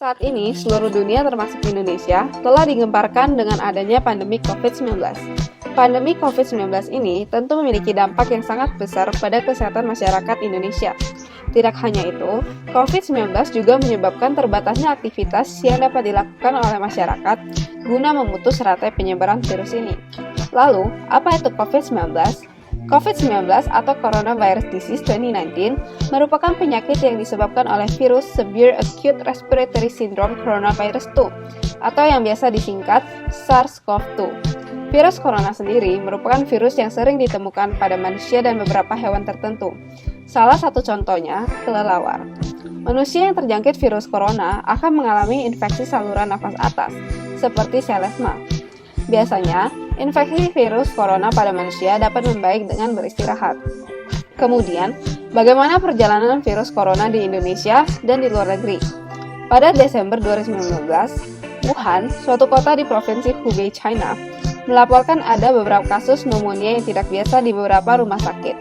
Saat ini, seluruh dunia termasuk Indonesia telah digemparkan dengan adanya pandemi COVID-19. Pandemi COVID-19 ini tentu memiliki dampak yang sangat besar pada kesehatan masyarakat Indonesia. Tidak hanya itu, COVID-19 juga menyebabkan terbatasnya aktivitas yang dapat dilakukan oleh masyarakat guna memutus rantai penyebaran virus ini. Lalu, apa itu COVID-19? COVID-19 atau Coronavirus Disease 2019 merupakan penyakit yang disebabkan oleh virus Severe Acute Respiratory Syndrome Coronavirus 2 atau yang biasa disingkat SARS-CoV-2. Virus corona sendiri merupakan virus yang sering ditemukan pada manusia dan beberapa hewan tertentu. Salah satu contohnya, kelelawar. Manusia yang terjangkit virus corona akan mengalami infeksi saluran nafas atas, seperti selesma. Biasanya, infeksi virus corona pada manusia dapat membaik dengan beristirahat. Kemudian, bagaimana perjalanan virus corona di Indonesia dan di luar negeri? Pada Desember 2019, Wuhan, suatu kota di provinsi Hubei, China, melaporkan ada beberapa kasus pneumonia yang tidak biasa di beberapa rumah sakit.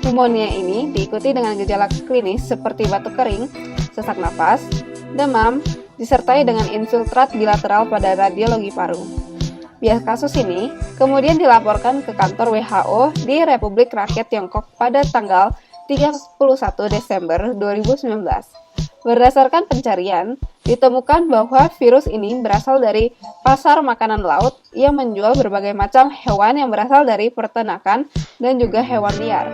Pneumonia ini diikuti dengan gejala klinis seperti batuk kering, sesak napas, demam, disertai dengan infiltrat bilateral pada radiologi paru. Kasus ini kemudian dilaporkan ke kantor WHO di Republik Rakyat Tiongkok pada tanggal 31 Desember 2019. Berdasarkan pencarian, ditemukan bahwa virus ini berasal dari pasar makanan laut yang menjual berbagai macam hewan yang berasal dari peternakan dan juga hewan liar.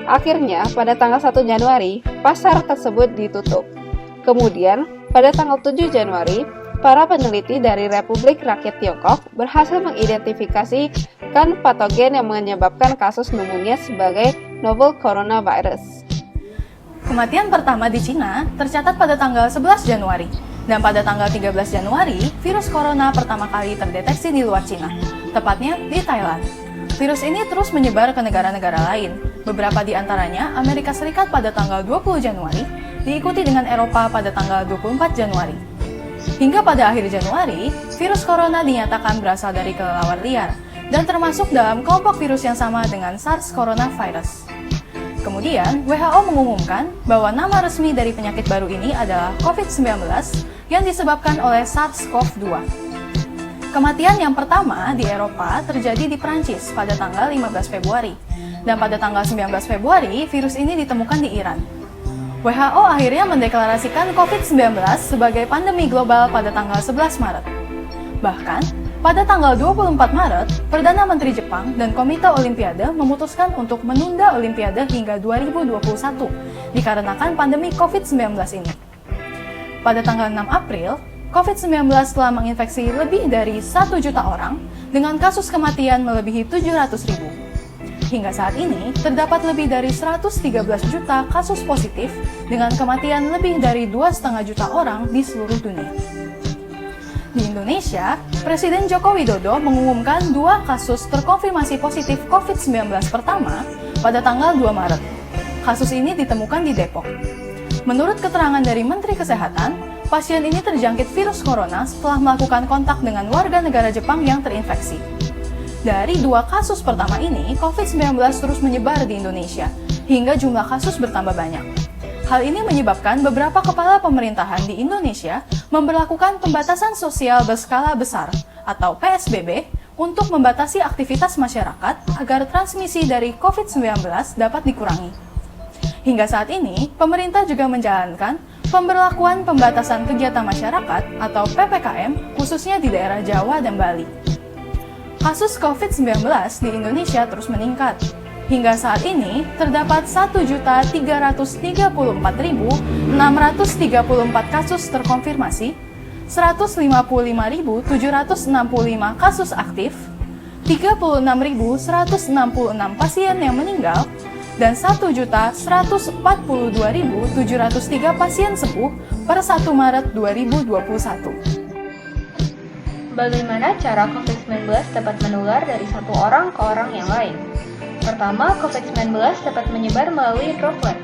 Akhirnya, pada tanggal 1 Januari, pasar tersebut ditutup. Kemudian, pada tanggal 7 Januari, para peneliti dari Republik Rakyat Tiongkok berhasil mengidentifikasikan patogen yang menyebabkan kasus pneumonia sebagai novel coronavirus. Kematian pertama di Cina tercatat pada tanggal 11 Januari, dan pada tanggal 13 Januari, virus corona pertama kali terdeteksi di luar Cina, tepatnya di Thailand. Virus ini terus menyebar ke negara-negara lain, beberapa di antaranya Amerika Serikat pada tanggal 20 Januari, diikuti dengan Eropa pada tanggal 24 Januari. Hingga pada akhir Januari, virus corona dinyatakan berasal dari kelelawar liar dan termasuk dalam kelompok virus yang sama dengan SARS coronavirus. Kemudian, WHO mengumumkan bahwa nama resmi dari penyakit baru ini adalah COVID-19 yang disebabkan oleh SARS-CoV-2. Kematian yang pertama di Eropa terjadi di Prancis pada tanggal 15 Februari, dan pada tanggal 19 Februari, virus ini ditemukan di Iran. WHO akhirnya mendeklarasikan COVID-19 sebagai pandemi global pada tanggal 11 Maret. Bahkan, pada tanggal 24 Maret, Perdana Menteri Jepang dan Komite Olimpiade memutuskan untuk menunda Olimpiade hingga 2021 dikarenakan pandemi COVID-19 ini. Pada tanggal 6 April, COVID-19 telah menginfeksi lebih dari 1 juta orang dengan kasus kematian melebihi 700.000. Hingga saat ini, terdapat lebih dari 113 juta kasus positif dengan kematian lebih dari 2,5 juta orang di seluruh dunia. Di Indonesia, Presiden Joko Widodo mengumumkan 2 kasus terkonfirmasi positif COVID-19 pertama pada tanggal 2 Maret. Kasus ini ditemukan di Depok. Menurut keterangan dari Menteri Kesehatan, pasien ini terjangkit virus corona setelah melakukan kontak dengan warga negara Jepang yang terinfeksi. Dari 2 kasus pertama ini, COVID-19 terus menyebar di Indonesia, hingga jumlah kasus bertambah banyak. Hal ini menyebabkan beberapa kepala pemerintahan di Indonesia memberlakukan pembatasan sosial berskala besar, atau PSBB, untuk membatasi aktivitas masyarakat agar transmisi dari COVID-19 dapat dikurangi. Hingga saat ini, pemerintah juga menjalankan pemberlakuan pembatasan kegiatan masyarakat, atau PPKM, khususnya di daerah Jawa dan Bali. Kasus COVID-19 di Indonesia terus meningkat. Hingga saat ini, terdapat 1.344.634 kasus terkonfirmasi, 155.765 kasus aktif, 36.166 pasien yang meninggal, dan 1.142.703 pasien sembuh per 1 Maret 2021. Bagaimana cara COVID-19 dapat menular dari satu orang ke orang yang lain? Pertama, COVID-19 dapat menyebar melalui droplet.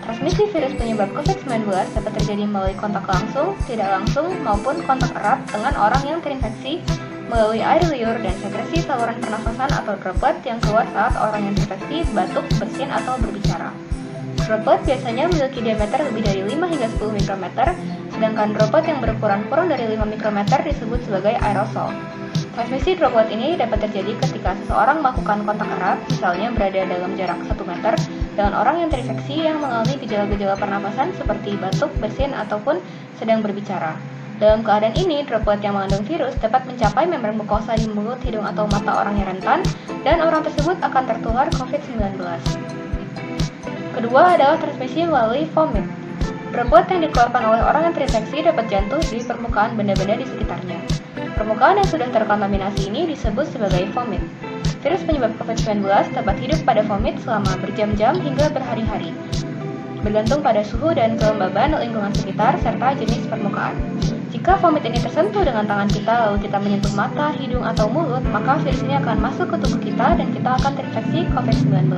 Transmisi virus penyebab COVID-19 dapat terjadi melalui kontak langsung, tidak langsung, maupun kontak erat dengan orang yang terinfeksi melalui air liur dan sekresi saluran pernafasan atau droplet yang keluar saat orang yang terinfeksi batuk, bersin, atau berbicara. Droplet biasanya memiliki diameter lebih dari 5 hingga 10 mikrometer, sedangkan droplet yang berukuran kurang dari 5 mikrometer disebut sebagai aerosol. Transmisi droplet ini dapat terjadi ketika seseorang melakukan kontak erat, misalnya berada dalam jarak 1 meter, dengan orang yang terinfeksi yang mengalami gejala-gejala pernapasan seperti batuk, bersin, ataupun sedang berbicara. Dalam keadaan ini, droplet yang mengandung virus dapat mencapai membran mukosa di mulut, hidung, atau mata orang yang rentan, dan orang tersebut akan tertular COVID-19. Kedua adalah transmisi melalui vomit. Droplet yang dikeluarkan oleh orang yang terinfeksi dapat jatuh di permukaan benda-benda di sekitarnya. Permukaan yang sudah terkontaminasi ini disebut sebagai vomit. Virus penyebab COVID-19 dapat hidup pada vomit selama berjam-jam hingga berhari-hari, bergantung pada suhu dan kelembaban lingkungan sekitar serta jenis permukaan. Jika vomit ini tersentuh dengan tangan kita lalu kita menyentuh mata, hidung, atau mulut, maka virus ini akan masuk ke tubuh kita dan kita akan terinfeksi COVID-19.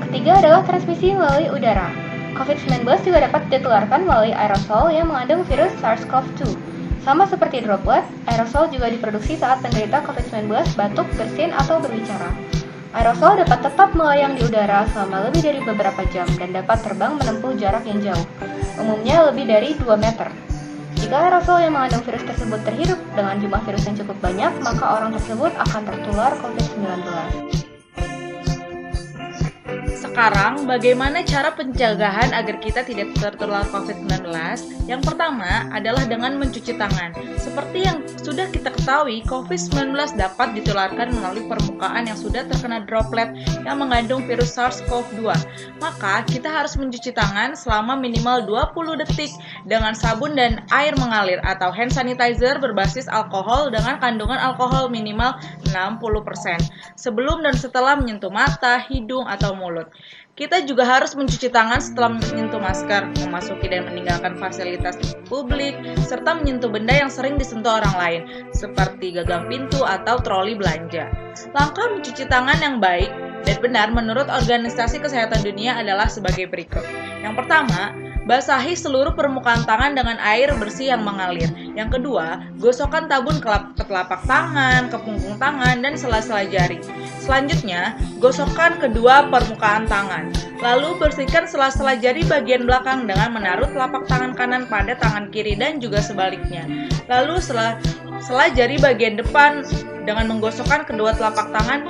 Ketiga adalah transmisi melalui udara. COVID-19 juga dapat ditularkan melalui aerosol yang mengandung virus SARS-CoV-2. Sama seperti droplet, aerosol juga diproduksi saat penderita COVID-19 batuk, bersin, atau berbicara. Aerosol dapat tetap melayang di udara selama lebih dari beberapa jam dan dapat terbang menempuh jarak yang jauh, umumnya lebih dari 2 meter. Jika aerosol yang mengandung virus tersebut terhirup dengan jumlah virus yang cukup banyak, maka orang tersebut akan tertular COVID-19. Sekarang, bagaimana cara pencegahan agar kita tidak tertular COVID-19? Yang pertama adalah dengan mencuci tangan. Seperti yang sudah kita ketahui, COVID-19 dapat ditularkan melalui permukaan yang sudah terkena droplet yang mengandung virus SARS-CoV-2. Maka, kita harus mencuci tangan selama minimal 20 detik dengan sabun dan air mengalir atau hand sanitizer berbasis alkohol dengan kandungan alkohol minimal 60% sebelum dan setelah menyentuh mata, hidung, atau mulut. Kita juga harus mencuci tangan setelah menyentuh masker, memasuki dan meninggalkan fasilitas publik, serta menyentuh benda yang sering disentuh orang lain, seperti gagang pintu atau troli belanja. Langkah mencuci tangan yang baik dan benar menurut Organisasi Kesehatan Dunia adalah sebagai berikut. Yang pertama, basahi seluruh permukaan tangan dengan air bersih yang mengalir. Yang kedua, gosokkan sabun ke telapak tangan, ke punggung tangan, dan sela-sela jari. Selanjutnya, gosokkan kedua permukaan tangan. Lalu bersihkan sela-sela jari bagian belakang dengan menaruh telapak tangan kanan pada tangan kiri dan juga sebaliknya. Lalu sela jari bagian depan dengan menggosokkan kedua telapak tangan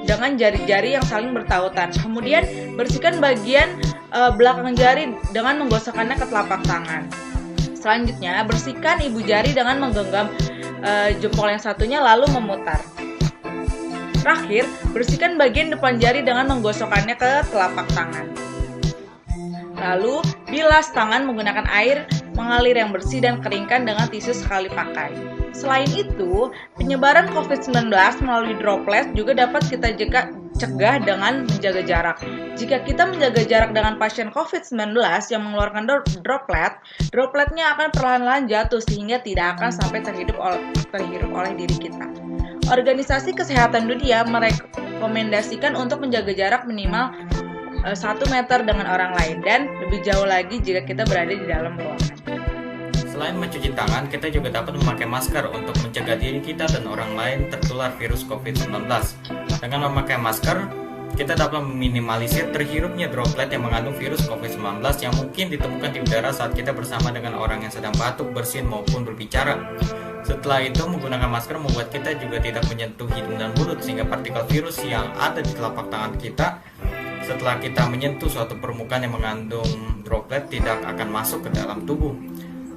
dengan jari-jari yang saling bertautan. Kemudian bersihkan bagian belakang jari dengan menggosokkannya ke telapak tangan. Selanjutnya, bersihkan ibu jari dengan menggenggam jempol yang satunya lalu memutar. Terakhir, bersihkan bagian depan jari dengan menggosokkannya ke telapak tangan. Lalu, bilas tangan menggunakan air mengalir yang bersih dan keringkan dengan tisu sekali pakai. Selain itu, penyebaran COVID-19 melalui droplet juga dapat kita cegah dengan menjaga jarak. Jika kita menjaga jarak dengan pasien COVID-19 yang mengeluarkan dropletnya akan perlahan-lahan jatuh sehingga tidak akan sampai terhirup oleh diri kita. Organisasi Kesehatan Dunia merekomendasikan untuk menjaga jarak minimal 1 meter dengan orang lain dan lebih jauh lagi jika kita berada di dalam ruangan. Selain mencuci tangan, kita juga dapat memakai masker untuk mencegah diri kita dan orang lain tertular virus COVID-19. Dengan memakai masker, kita dapat meminimalisir terhirupnya droplet yang mengandung virus COVID-19 yang mungkin ditemukan di udara saat kita bersama dengan orang yang sedang batuk, bersin, maupun berbicara. Setelah itu, menggunakan masker membuat kita juga tidak menyentuh hidung dan mulut, sehingga partikel virus yang ada di telapak tangan kita setelah kita menyentuh suatu permukaan yang mengandung droplet tidak akan masuk ke dalam tubuh.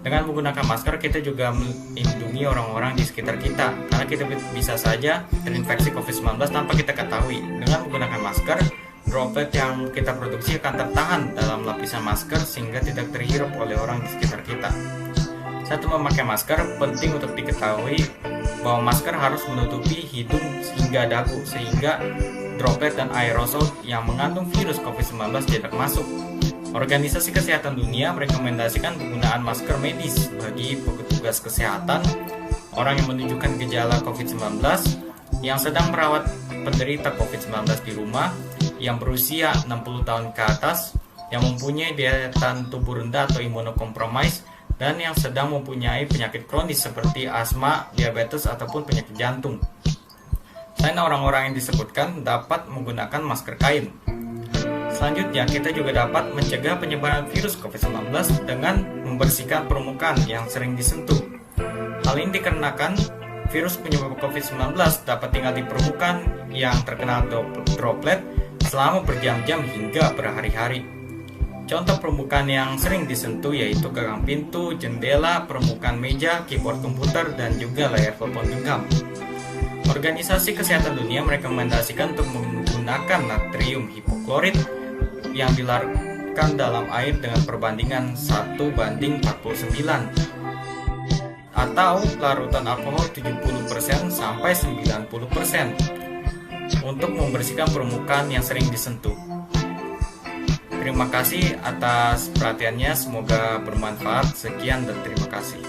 Dengan menggunakan masker, kita juga melindungi orang-orang di sekitar kita, karena kita bisa saja terinfeksi COVID-19 tanpa kita ketahui. Dengan menggunakan masker, droplet yang kita produksi akan tertahan dalam lapisan masker sehingga tidak terhirup oleh orang di sekitar kita. Satu, memakai masker penting untuk diketahui bahwa masker harus menutupi hidung hingga dagu sehingga droplet dan aerosol yang mengandung virus COVID-19 tidak masuk. Organisasi Kesehatan Dunia merekomendasikan penggunaan masker medis bagi petugas kesehatan, orang yang menunjukkan gejala COVID-19, yang sedang merawat penderita COVID-19 di rumah, yang berusia 60 tahun ke atas, yang mempunyai daya tahan tubuh rendah atau imunokompromis, dan yang sedang mempunyai penyakit kronis seperti asma, diabetes, ataupun penyakit jantung. Selain orang-orang yang disebutkan dapat menggunakan masker kain. Selanjutnya, kita juga dapat mencegah penyebaran virus COVID-19 dengan membersihkan permukaan yang sering disentuh. Hal ini dikarenakan virus penyebab COVID-19 dapat tinggal di permukaan yang terkena droplet selama berjam-jam hingga berhari-hari. Contoh permukaan yang sering disentuh yaitu gagang pintu, jendela, permukaan meja, keyboard komputer, dan juga layar telepon genggam. Organisasi Kesehatan Dunia merekomendasikan untuk menggunakan natrium hipoklorit yang dilarutkan dalam air dengan perbandingan 1:49 atau larutan alkohol 70% sampai 90% untuk membersihkan permukaan yang sering disentuh. Terima kasih atas perhatiannya, semoga bermanfaat. Sekian dan terima kasih.